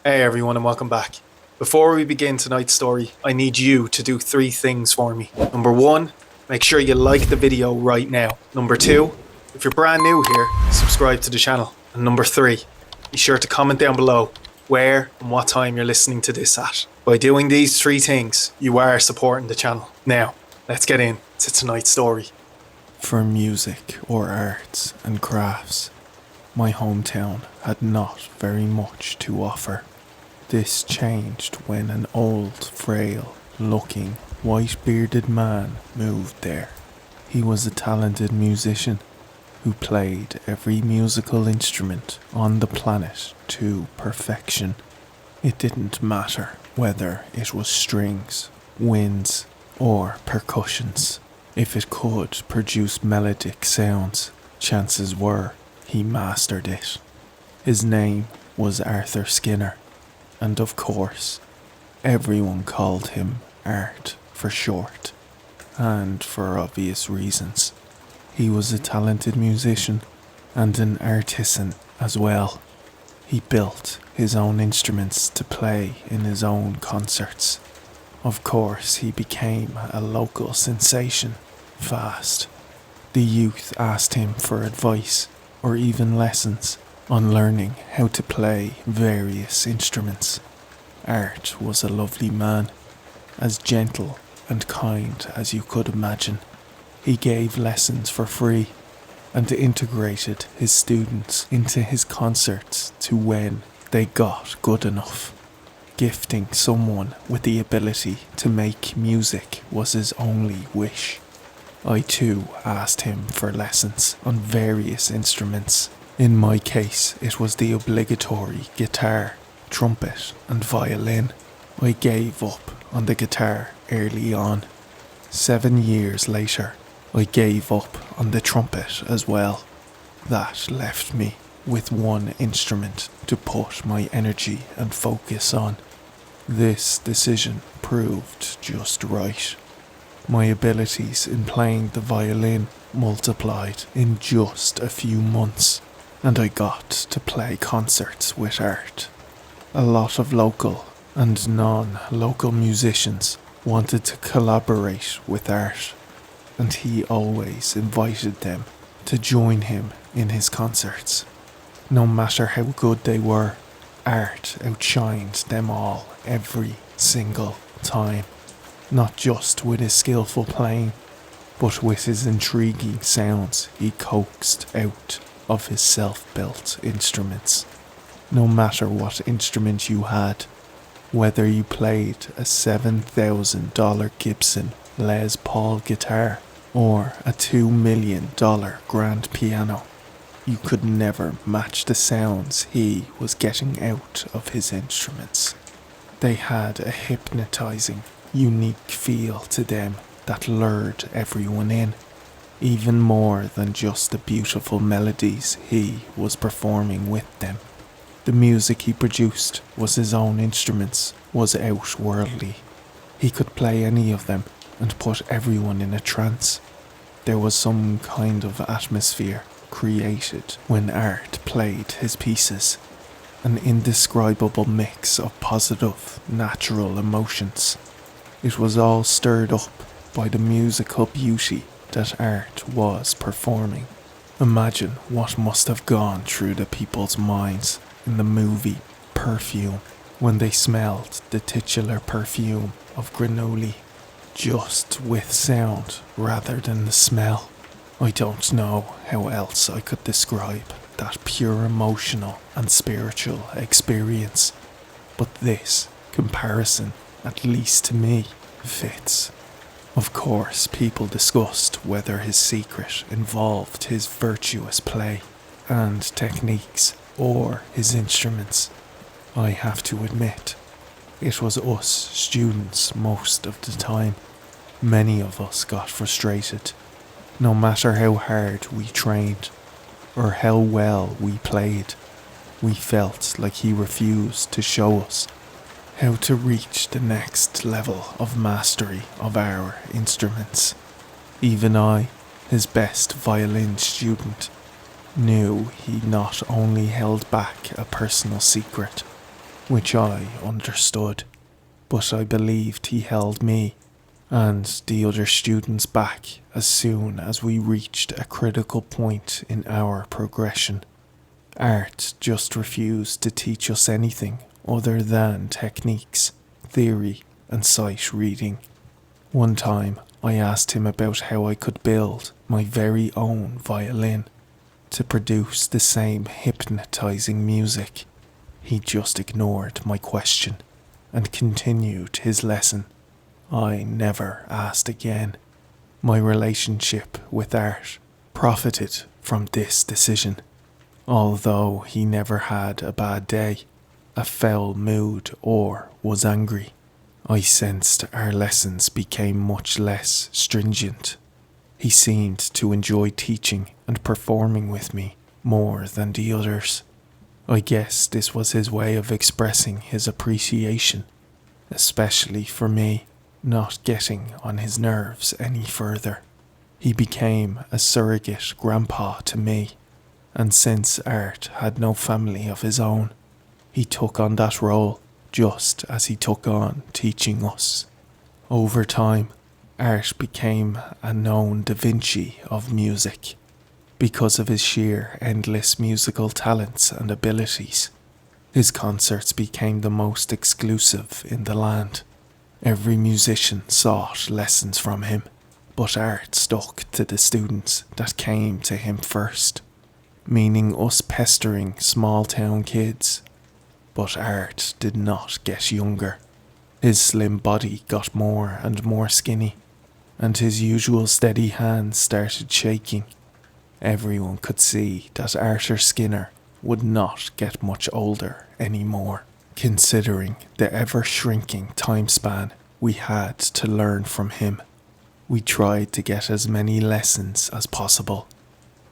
Hey everyone, and welcome back. Before we begin tonight's story, I need you to do three things for me. Number one, make sure you like the video right now. Number two, if you're brand new here, subscribe to the channel. And number three, be sure to comment down below where and what time you're listening to this at. By doing these three things, you are supporting the channel. Now, let's get into tonight's story. For music or arts and crafts, my hometown had not very much to offer. This changed when an old, frail-looking, white-bearded man moved there. He was a talented musician who played every musical instrument on the planet to perfection. It didn't matter whether it was strings, winds, or percussions. If it could produce melodic sounds, chances were he mastered it. His name was Arthur Skinner, and of course, everyone called him Art for short, and for obvious reasons. He was a talented musician and an artisan as well. He built his own instruments to play in his own concerts. Of course, he became a local sensation fast. The youth asked him for advice or even lessons on learning how to play various instruments. Art was a lovely man, as gentle and kind as you could imagine. He gave lessons for free and integrated his students into his concerts to when they got good enough. Gifting someone with the ability to make music was his only wish. I too asked him for lessons on various instruments. In my case, it was the obligatory guitar, trumpet, and violin. I gave up on the guitar early on. 7 years later, I gave up on the trumpet as well. That left me with one instrument to put my energy and focus on. This decision proved just right. My abilities in playing the violin multiplied in just a few months, and I got to play concerts with Art. A lot of local and non-local musicians wanted to collaborate with Art, and he always invited them to join him in his concerts. No matter how good they were, Art outshined them all every single time. Not just with his skillful playing, but with his intriguing sounds he coaxed out of his self-built instruments. No matter what instrument you had, whether you played a $7,000 Gibson Les Paul guitar or a $2 million grand piano, you could never match the sounds he was getting out of his instruments. They had a hypnotizing, unique feel to them that lured everyone in, even more than just the beautiful melodies he was performing with them. The music he produced was his own instruments, was outworldly. He could play any of them and put everyone in a trance. There was some kind of atmosphere created when Art played his pieces, an indescribable mix of positive, natural emotions. It was all stirred up by the musical beauty that Art was performing. Imagine what must have gone through the people's minds in the movie Perfume when they smelled the titular perfume of Granoli, just with sound rather than the smell. I don't know how else I could describe that pure emotional and spiritual experience, but this comparison, at least to me, fits. Of course, people discussed whether his secret involved his virtuous play and techniques or his instruments. I have to admit, it was us students most of the time. Many of us got frustrated. No matter how hard we trained or how well we played, we felt like he refused to show us how to reach the next level of mastery of our instruments. Even I, his best violin student, knew he not only held back a personal secret, which I understood, but I believed he held me and the other students back as soon as we reached a critical point in our progression. Art just refused to teach us anything other than techniques, theory, and sight reading. One time, I asked him about how I could build my very own violin to produce the same hypnotizing music. He just ignored my question and continued his lesson. I never asked again. My relationship with art profited from this decision. Although he never had a bad day, a foul mood, or was angry, I sensed our lessons became much less stringent. He seemed to enjoy teaching and performing with me more than the others. I guess this was his way of expressing his appreciation, especially for me not getting on his nerves any further. He became a surrogate grandpa to me, and since Art had no family of his own, he took on that role just as he took on teaching us. Over time, Art became a known Da Vinci of music because of his sheer endless musical talents and abilities. His concerts became the most exclusive in the land. Every musician sought lessons from him, but Art stuck to the students that came to him first, meaning us pestering small town kids. But Art did not get younger. His slim body got more and more skinny, and his usual steady hands started shaking. Everyone could see that Arthur Skinner would not get much older anymore, considering the ever-shrinking time span we had to learn from him. We tried to get as many lessons as possible,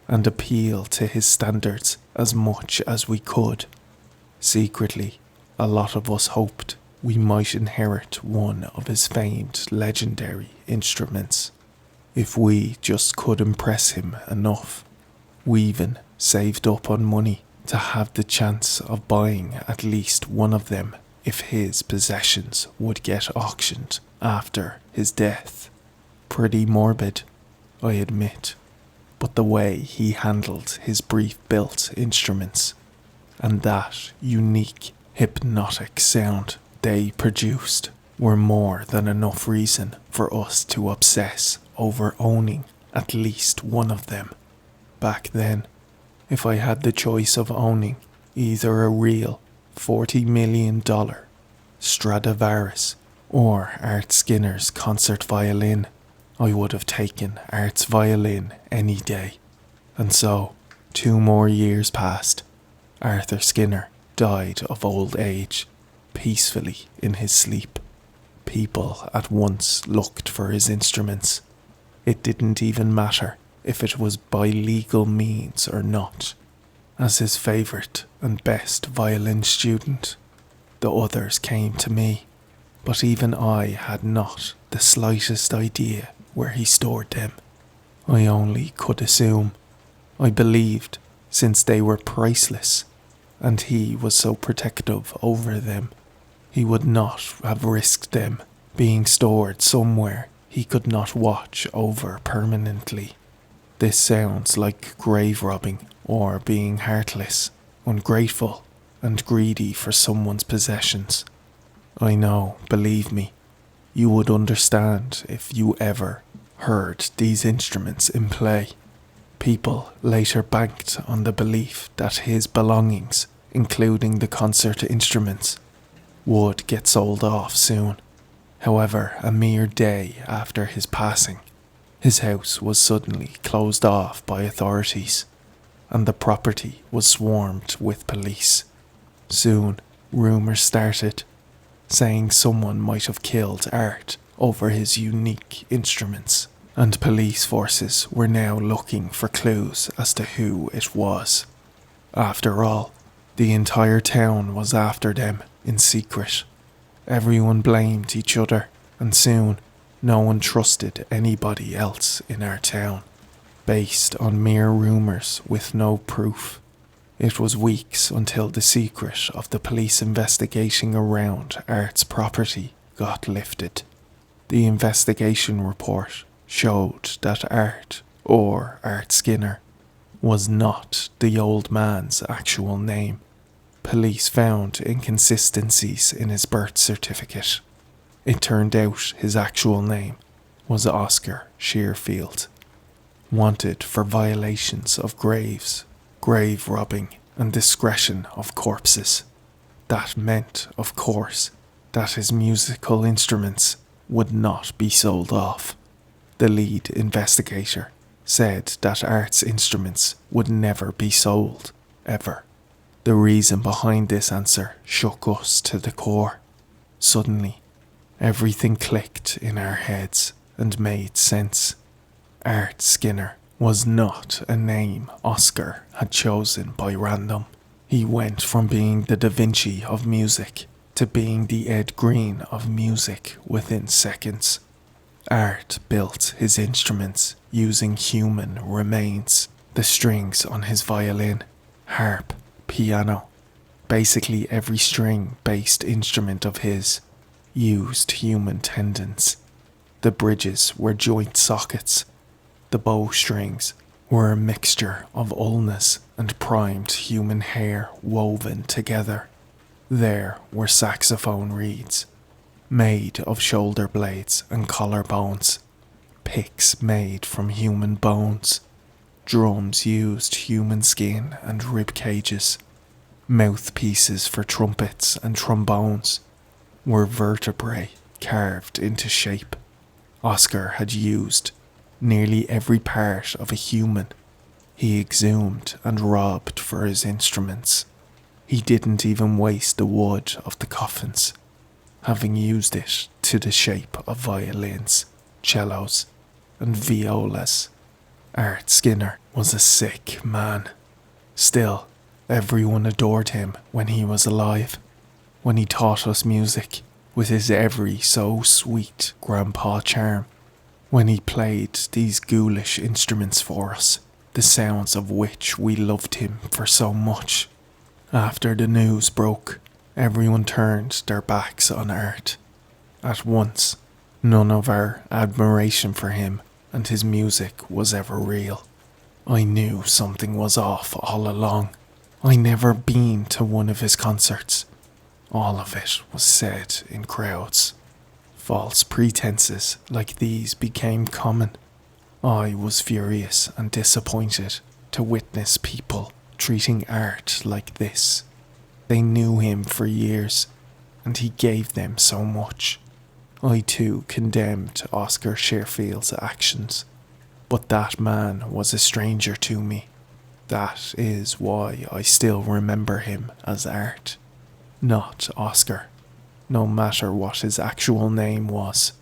and appeal to his standards as much as we could. Secretly, a lot of us hoped we might inherit one of his famed legendary instruments. If we just could impress him enough. We even saved up on money to have the chance of buying at least one of them if his possessions would get auctioned after his death. Pretty morbid, I admit, but the way he handled his brief-built instruments and that unique hypnotic sound they produced were more than enough reason for us to obsess over owning at least one of them. Back then, if I had the choice of owning either a real $40 million Stradivarius or Art Skinner's concert violin, I would have taken Art's violin any day. And so, 2 more years passed. Arthur Skinner died of old age, peacefully in his sleep. People at once looked for his instruments. It didn't even matter if it was by legal means or not. As his favourite and best violin student, the others came to me, but even I had not the slightest idea where he stored them. I only could assume. I believed, since they were priceless, and he was so protective over them, he would not have risked them being stored somewhere he could not watch over permanently. This sounds like grave robbing or being heartless, ungrateful, and greedy for someone's possessions. I know, believe me, you would understand if you ever heard these instruments in play. People later banked on the belief that his belongings, including the concert instruments, would get sold off soon. However, a mere day after his passing, his house was suddenly closed off by authorities, and the property was swarmed with police. Soon, rumours started, saying someone might have killed Art over his unique instruments, and police forces were now looking for clues as to who it was. After all, the entire town was after them in secret. Everyone blamed each other, and soon no one trusted anybody else in our town, based on mere rumours with no proof. It was weeks until the secret of the police investigation around Art's property got lifted. The investigation report showed that Art, or Art Skinner, was not the old man's actual name. Police found inconsistencies in his birth certificate. It turned out his actual name was Oscar Shearfield, wanted for violations of graves, grave robbing, and discretion of corpses. That meant, of course, that his musical instruments would not be sold off. The lead investigator said that Art's instruments would never be sold, ever. The reason behind this answer shook us to the core. Suddenly, everything clicked in our heads and made sense. Art Skinner was not a name Oscar had chosen by random. He went from being the Da Vinci of music to being the Ed Green of music within seconds. Art built his instruments using human remains. The strings on his violin, harp, piano, basically every string-based instrument of his, used human tendons. The bridges were joint sockets. The bowstrings were a mixture of ulnas and primed human hair woven together. There were saxophone reeds, made of shoulder blades and collarbones, picks made from human bones, drums used human skin and rib cages, mouthpieces for trumpets and trombones were vertebrae carved into shape. Oscar had used nearly every part of a human. He exhumed and robbed for his instruments. He didn't even waste the wood of the coffins, having used it to the shape of violins, cellos, and violas. Art Skinner was a sick man. Still, everyone adored him when he was alive, when he taught us music with his every so sweet grandpa charm, when he played these ghoulish instruments for us, the sounds of which we loved him for so much. After the news broke, everyone turned their backs on Art. At once, none of our admiration for him and his music was ever real. I knew something was off all along. I never been to one of his concerts. All of it was said in crowds. False pretenses like these became common. I was furious and disappointed to witness people treating Art like this. They knew him for years, and he gave them so much. I too condemned Oscar Shearfield's actions, but that man was a stranger to me. That is why I still remember him as Art, not Oscar, no matter what his actual name was,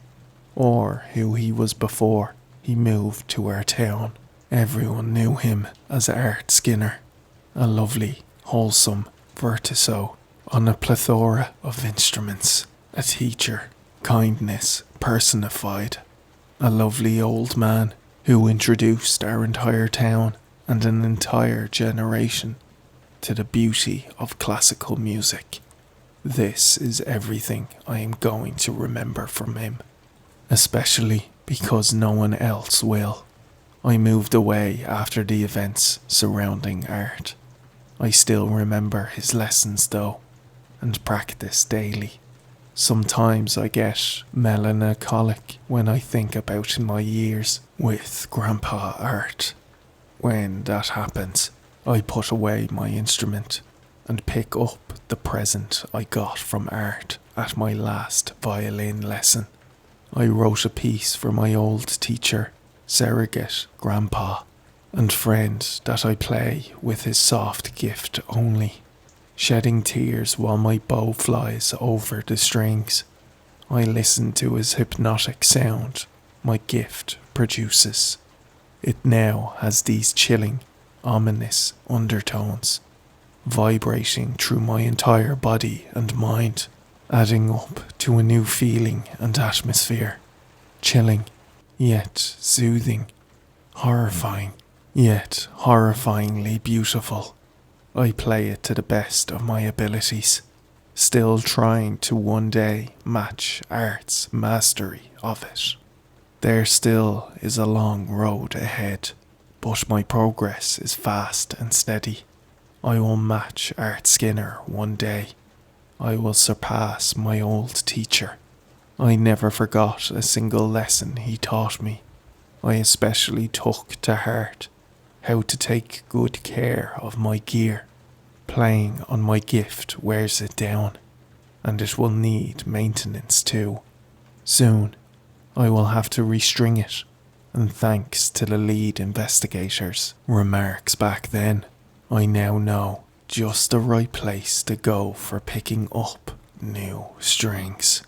or who he was before he moved to our town. Everyone knew him as Art Skinner, a lovely, wholesome virtuoso on a plethora of instruments, a teacher, kindness personified, a lovely old man who introduced our entire town and an entire generation to the beauty of classical music. This is everything I am going to remember from him, especially because no one else will. I moved away after the events surrounding Art. I still remember his lessons though, and practice daily. Sometimes I get melancholic when I think about my years with Grandpa Art. When that happens, I put away my instrument and pick up the present I got from Art at my last violin lesson. I wrote a piece for my old teacher, surrogate grandpa, and friend that I play with his soft gift only, shedding tears while my bow flies over the strings. I listen to his hypnotic sound my gift produces. It now has these chilling, ominous undertones, vibrating through my entire body and mind, adding up to a new feeling and atmosphere. Chilling, yet soothing. Horrifying, yet horrifyingly beautiful. I play it to the best of my abilities, still trying to one day match Art's mastery of it. There still is a long road ahead, but my progress is fast and steady. I will match Art Skinner one day. I will surpass my old teacher. I never forgot a single lesson he taught me. I especially took to heart how to take good care of my gear. Playing on my gift wears it down, and it will need maintenance too. Soon, I will have to restring it, and thanks to the lead investigator's remarks back then, I now know just the right place to go for picking up new strings.